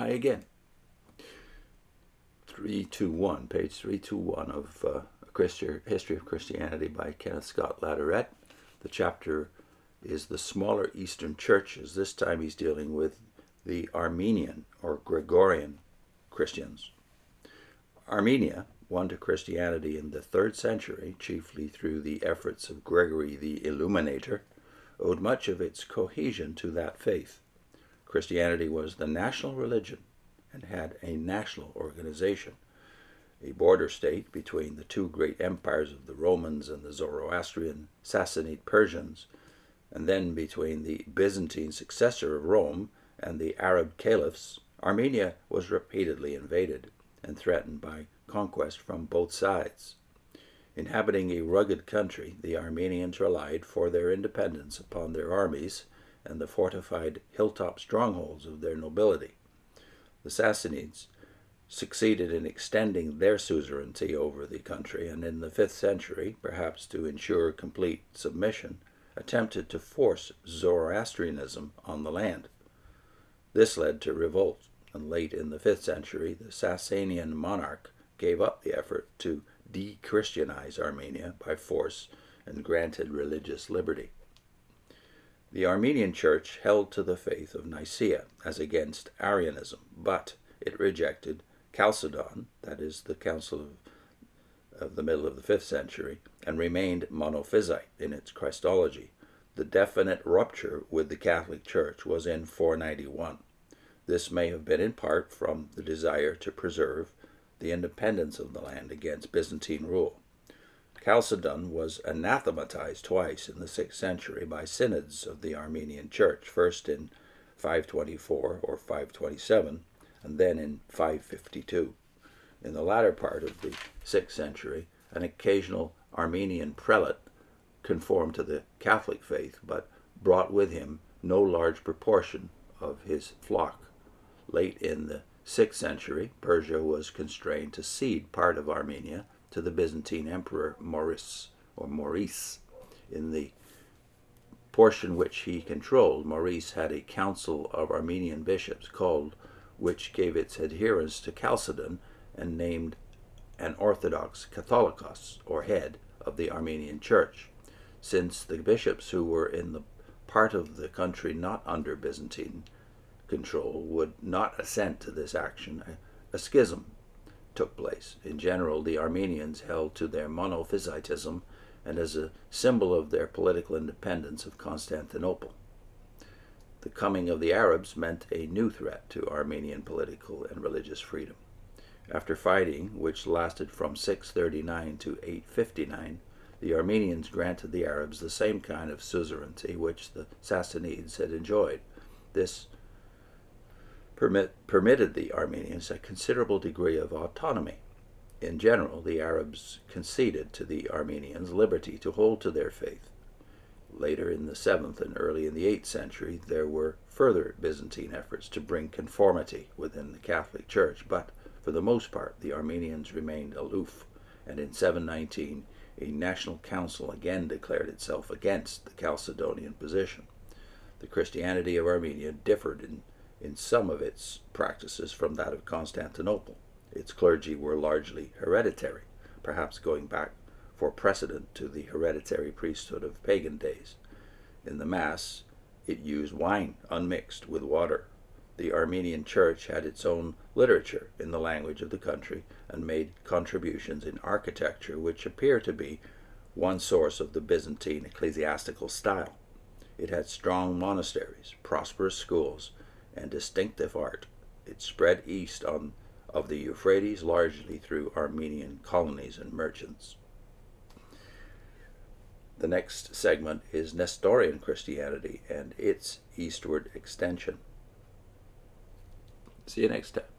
Hi again. 321, page 321 of History of Christianity by Kenneth Scott Latourette. The chapter is the smaller Eastern churches. This time he's dealing with the Armenian or Gregorian Christians. Armenia won to Christianity in the 3rd century, chiefly through the efforts of Gregory the Illuminator, owed much of its cohesion to that faith. Christianity was the national religion and had a national organization, a border state between the two great empires of the Romans and the Zoroastrian Sassanid Persians, and then between the Byzantine successor of Rome and the Arab caliphs. Armenia was repeatedly invaded and threatened by conquest from both sides. Inhabiting a rugged country, the Armenians relied for their independence upon their armies and the fortified hilltop strongholds of their nobility. The Sassanids succeeded in extending their suzerainty over the country, and in the 5th century, perhaps to ensure complete submission, attempted to force Zoroastrianism on the land. This led to revolt, and late in the 5th century, the Sasanian monarch gave up the effort to de-Christianize Armenia by force and granted religious liberty. The Armenian Church held to the faith of Nicaea as against Arianism, but it rejected Chalcedon, that is, the council of the middle of the 5th century, and remained Monophysite in its Christology. The definite rupture with the Catholic Church was in 491. This may have been in part from the desire to preserve the independence of the land against Byzantine rule. Chalcedon was anathematized twice in the 6th century by synods of the Armenian Church, first in 524 or 527, and then in 552. In the latter part of the 6th century, an occasional Armenian prelate conformed to the Catholic faith, but brought with him no large proportion of his flock. Late in the 6th century, Persia was constrained to cede part of Armenia to the Byzantine Emperor Maurice. In the portion which he controlled, Maurice had a council of Armenian bishops called, which gave its adherence to Chalcedon and named an Orthodox Catholicos, or head, of the Armenian Church. Since the bishops who were in the part of the country not under Byzantine control would not assent to this action, a schism took place. In general, the Armenians held to their Monophysitism and as a symbol of their political independence of Constantinople. The coming of the Arabs meant a new threat to Armenian political and religious freedom. After fighting, which lasted from 639 to 859, the Armenians granted the Arabs the same kind of suzerainty which the Sassanids had enjoyed. This permitted the Armenians a considerable degree of autonomy. In general, the Arabs conceded to the Armenians liberty to hold to their faith. Later in the 7th and early in the 8th century, there were further Byzantine efforts to bring conformity within the Catholic Church, but for the most part, the Armenians remained aloof, and in 719, a national council again declared itself against the Chalcedonian position. The Christianity of Armenia differed in some of its practices from that of Constantinople. Its clergy were largely hereditary, perhaps going back for precedent to the hereditary priesthood of pagan days. In the Mass, it used wine unmixed with water. The Armenian Church had its own literature in the language of the country and made contributions in architecture which appear to be one source of the Byzantine ecclesiastical style. It had strong monasteries, prosperous schools, and distinctive art. It spread east of the Euphrates largely through Armenian colonies and merchants. The next segment is Nestorian Christianity and its eastward extension. See you next time.